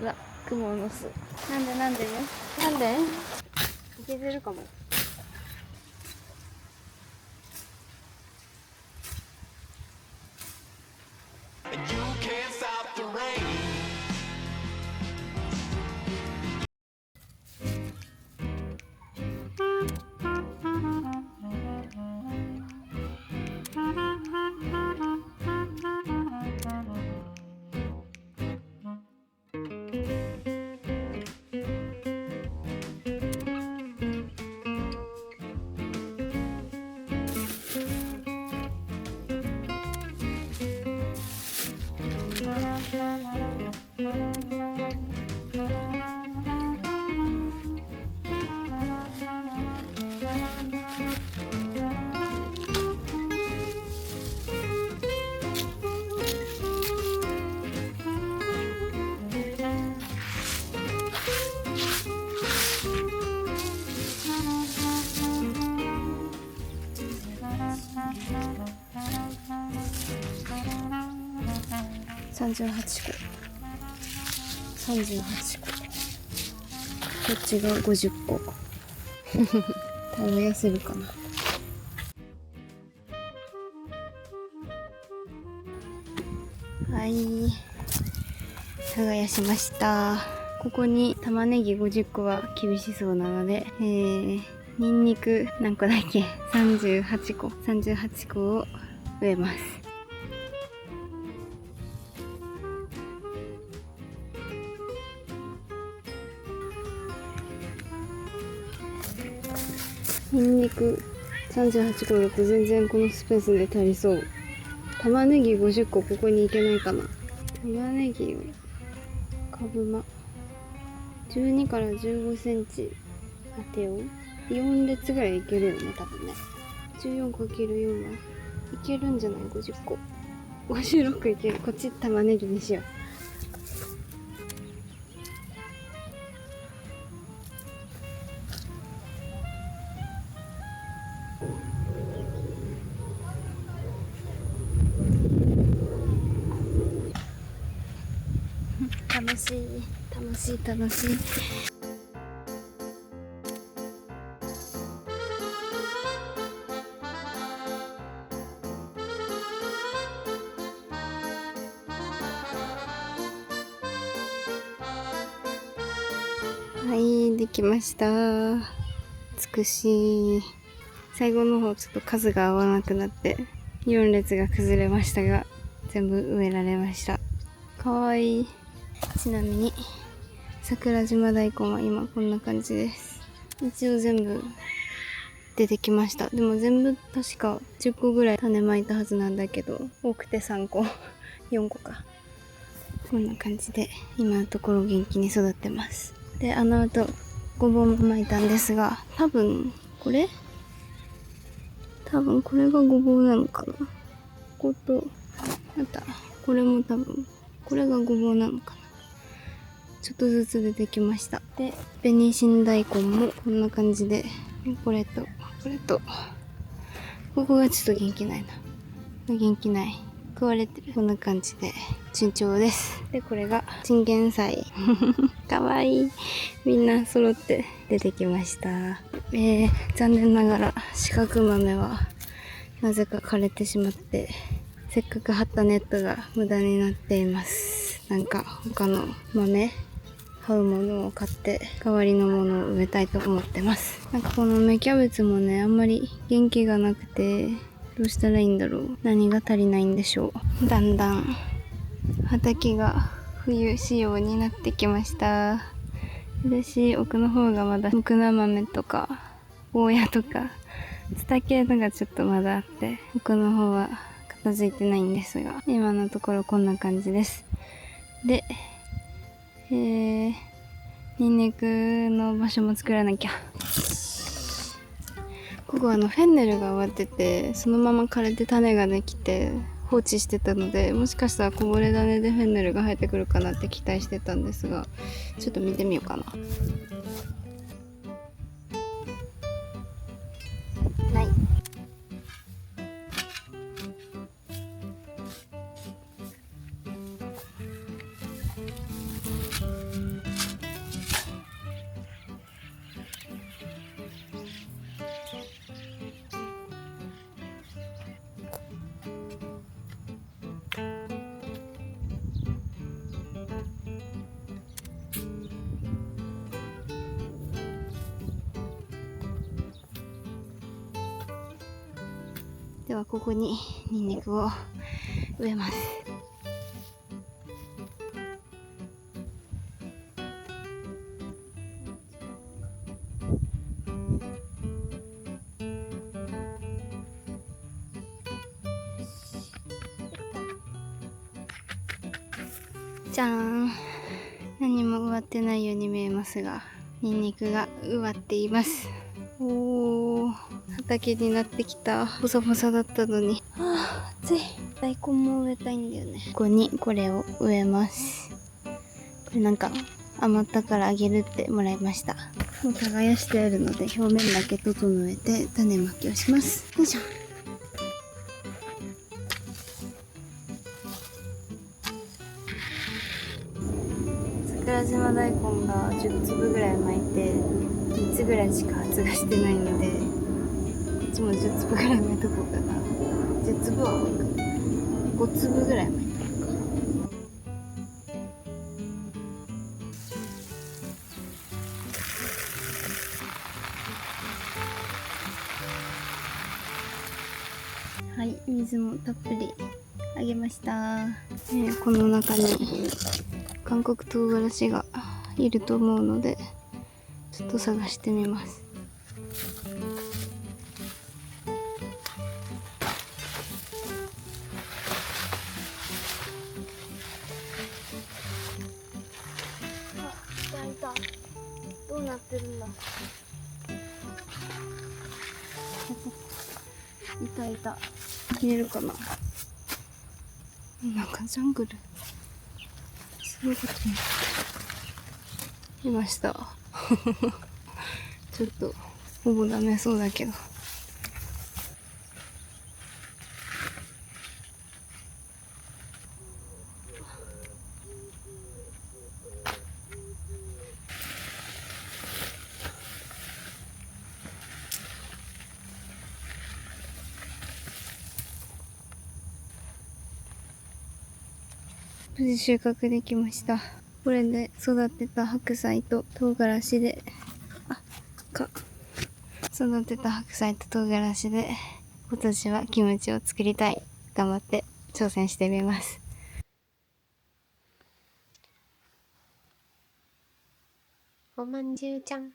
うわ、雲の巣。なんでいけてるかも。38個。38個。こっちが50個。耕せるかな。はい。耕しました。ここに玉ねぎ50個は厳しそうなので、ニンニク何個だっけ ?38 個。38個を植えます。ニンニク38個だと全然このスペースで足りそう。玉ねぎ50個ここに行けないかな。玉ねぎを株間12から15センチ当てよう。4列ぐらいいけるよね、多分ね。14×4 はいけるんじゃない ?50 個。56いける。こっち玉ねぎにしよう。楽しい。はい、できました。美しい。最後の方ちょっと数が合わなくなって4列が崩れましたが、全部植えられました。かわいい。ちなみに桜島大根は今こんな感じです。一応全部出てきました。でも全部確か10個ぐらい種まいたはずなんだけど、多くて3個4個か。こんな感じで今のところ元気に育ってます。で、あの後ごぼうもまいたんですが、多分これがごぼうなのかな。ここと、またこれも多分これがごぼうなのかな。ちょっとずつ出てきました。で、紅新大根もこんな感じで、これとここがちょっと元気ない。食われてる。こんな感じで順調です。で、これがチンゲン菜。かわいい。みんな揃って出てきました。残念ながら四角豆はなぜか枯れてしまって、せっかく張ったネットが無駄になっています。なんか他の豆買うものを買って代わりのものを植えたいと思ってます。なんかこの芽キャベツもね、あんまり元気がなくて、どうしたらいいんだろう。何が足りないんでしょう。だんだん畑が冬仕様になってきました。嬉しい。奥の方がまだムクナ豆とかゴーヤとかツタ系のがちょっとまだあって、奥の方は片付いてないんですが、今のところこんな感じです。で、ニンニクの場所も作らなきゃ。ここフェンネルが終わってて、そのまま枯れて種ができて放置してたので、もしかしたらこぼれ種でフェンネルが生えてくるかなって期待してたんですが、ちょっと見てみようかな。はい。ではここにニンニクを植えます。じゃーん。何も植わってないように見えますが、ニンニクが植わっています。おー、畑になってきた。ボサボサだったのに。暑い。大根も植えたいんだよね。ここにこれを植えます。これなんか余ったからあげるってもらいました。もう耕してあるので表面だけ整えて種まきをします。よいしょ。桜島大根が10粒ぐらい巻いて3つぐらいしか発芽してないので、こっちも10粒ぐらい巻いとこうかな。10粒は巻く。5粒ぐらい巻いとこうか。はい、水もたっぷりあげました。この中に韓国唐辛子がいると思うので、ちょっと探してみます。いた。どうなってるんだ。いたいた。見えるかな。なんかジャングル。すごいことになってる。いました。ちょっとほぼダメそうだけど。無事収穫できました。これで育てた白菜と唐辛子で、育てた白菜と唐辛子で、今年はキムチを作りたい。頑張って挑戦してみます。おまんじゅうちゃん。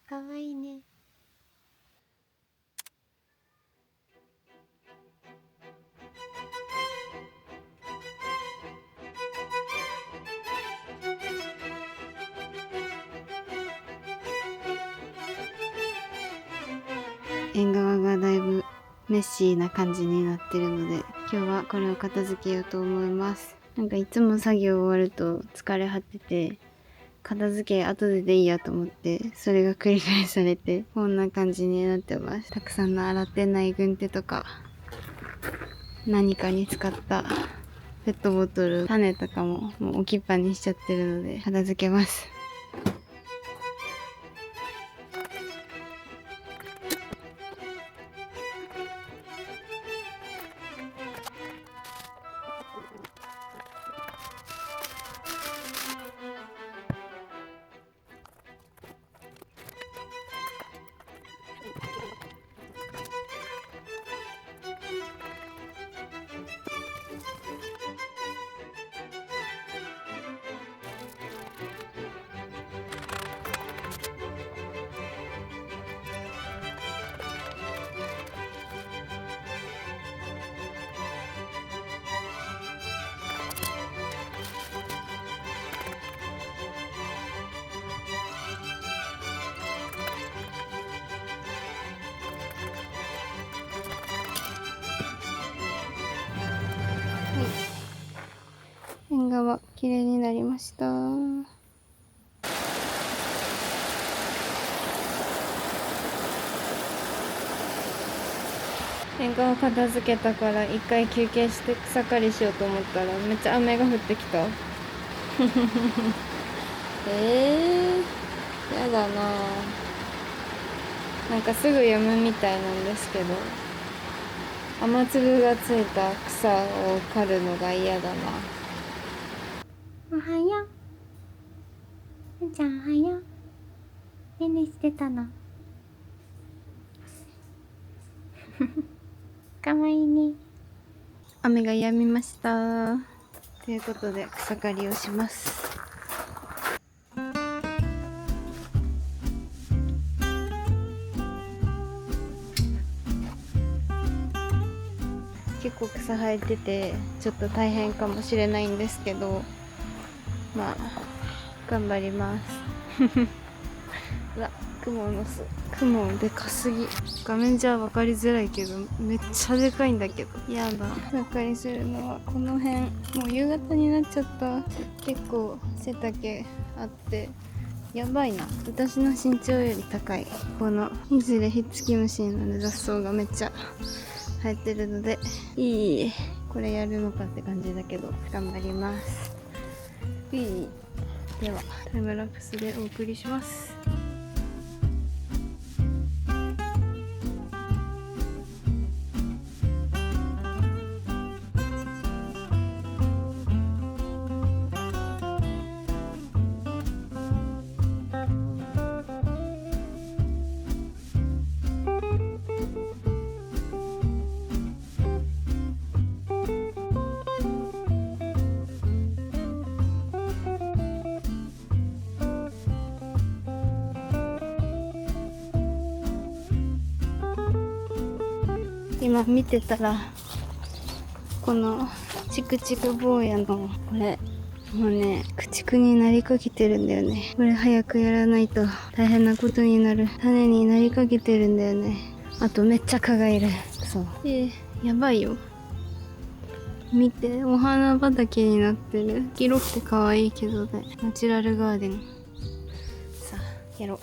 かわいいね。縁側がだいぶメッシーな感じになってるので、今日はこれを片付けようと思います。なんかいつも作業終わると疲れ果てて、片付け後でいいやと思って、それが繰り返されて、こんな感じになってます。たくさんの洗ってない軍手とか、何かに使ったペットボトル、種とかももう置きっぱにしちゃってるので、片付けます。縁側綺麗になりました。縁側片付けたから一回休憩して草刈りしようと思ったらめっちゃ雨が降ってきた。やだな。なんかすぐ止むみたいなんですけど、雨粒がついた草を刈るのが嫌だな。おはよう。ふんちゃんおはよう。ねんねしてたの。かわいいね。雨が止みました。ということで草刈りをします。結構草生えててちょっと大変かもしれないんですけど、まあ頑張ります。うわ、雲でかすぎ。画面じゃ分かりづらいけどめっちゃでかいんだけど、やだ。草刈りするのはこの辺。もう夕方になっちゃった。結構背丈あってやばいな。私の身長より高い。このいずれひっつき虫なので雑草がめっちゃ生えてるので、これやるのかって感じだけど頑張ります。ではタイムラプスでお送りします。今見てたらこのチクチク坊やのこれもうね駆逐になりかけてるんだよね。これ早くやらないと大変なことになる。種になりかけてるんだよね。あとめっちゃ蚊がいる。そうやばいよ。見て、お花畑になってる。黄色くて可愛いけどね。ナチュラルガーデン。さあやろう。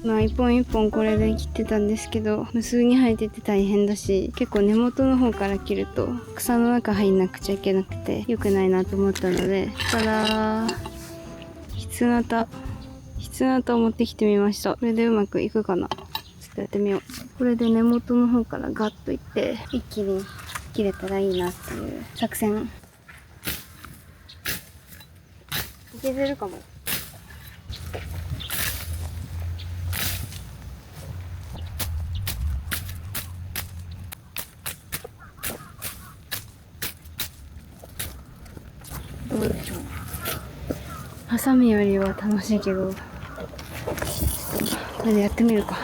まあ一本一本これで切ってたんですけど、無数に生えてて大変だし、結構根元の方から切ると草の中入んなくちゃいけなくて良くないなと思ったので、だから筆ナタを持ってきてみました。これでうまくいくかな。ちょっとやってみよう。これで根元の方からガッといって一気に切れたらいいなっていう作戦。いけてるかも。どうでしょう。ハサミよりは楽しいけど、これでやってみるか。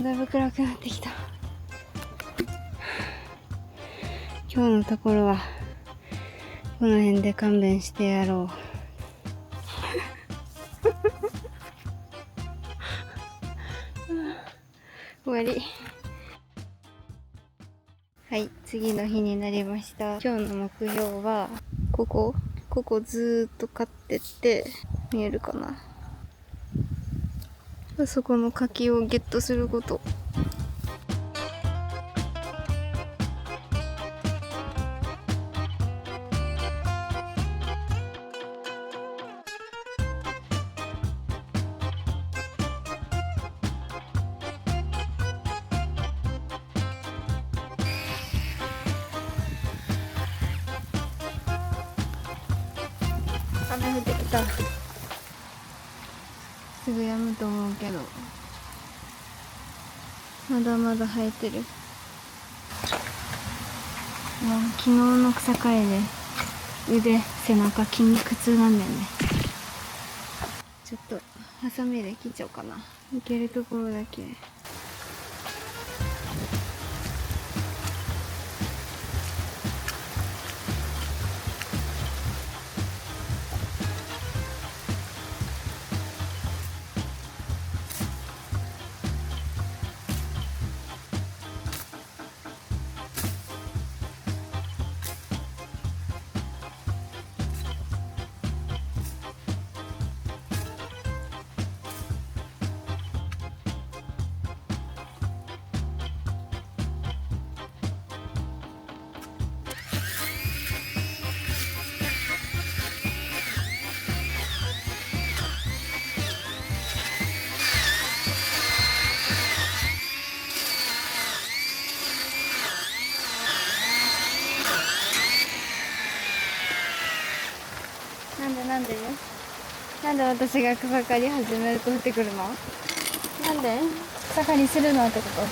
だいぶ暗くなってきた。今日のところはこの辺で勘弁してやろう。終わり。はい、次の日になりました。今日の目標はここずーっと飼ってって見えるかな。あそこの柿をゲットすること。雨降ってきた。すぐ止むと思うけど、まだまだ生えてる。もう昨日の草刈りで腕、背中筋肉痛なんだよね。ちょっとハサミで切っちゃおうかな。いけるところだけ。なんで私が草刈り始めると降ってくるの？なんで草刈りするのってこと？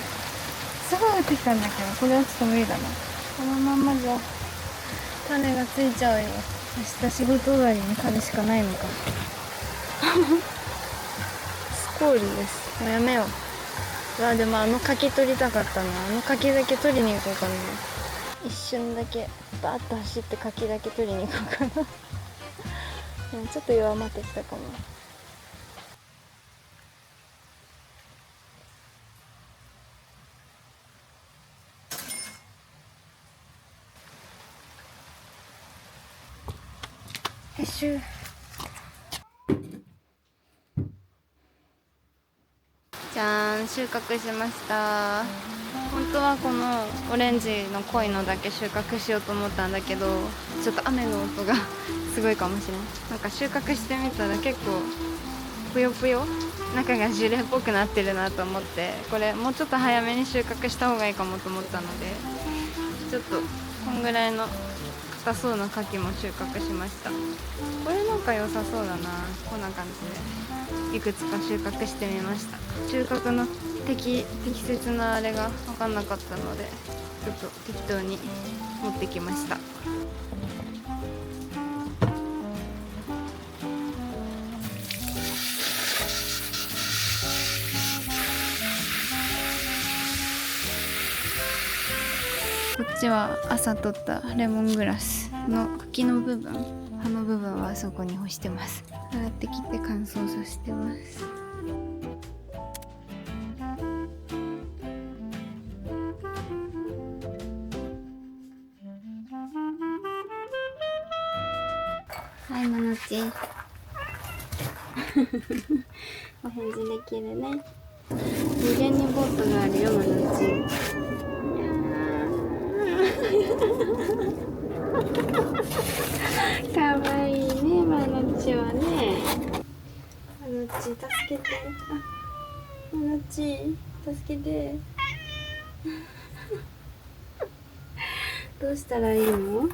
すごい降ってきたんだけど、これはちょっと無理だな。このまんまじゃ種がついちゃうよ。明日仕事終わりに刈るしかないのか。スコールです。もうやめよう。でも柿取りたかったな。柿だけ取りに行こうかな。一瞬だけバーッと走って柿だけ取りに行こうかな。ちょっと弱まってきたかも。よいしょ。じゃーん、収穫しました。本当はこのオレンジの濃いのだけ収穫しようと思ったんだけど、ちょっと雨の音がすごいかもしれない。なんか収穫してみたら結構ぷよぷよ、中がジュレっぽくなってるなと思って、これもうちょっと早めに収穫した方がいいかもと思ったので、ちょっとこんぐらいの硬そうな柿も収穫しました。これなんか良さそうだな。こんな感じでいくつか収穫してみました。収穫の適切なあれが分かんなかったので、ちょっと適当に持ってきました。こっちは朝取ったレモングラスの茎の部分、葉の部分はあそこに干してます。洗ってきて乾燥させてます。はい、まなっち。お返事できるね。無限にボットがあるよ、まなっち。かわいいね、まなっちはね。まなっち、助けて。あ、まなっち、助けて。どうしたらいいの？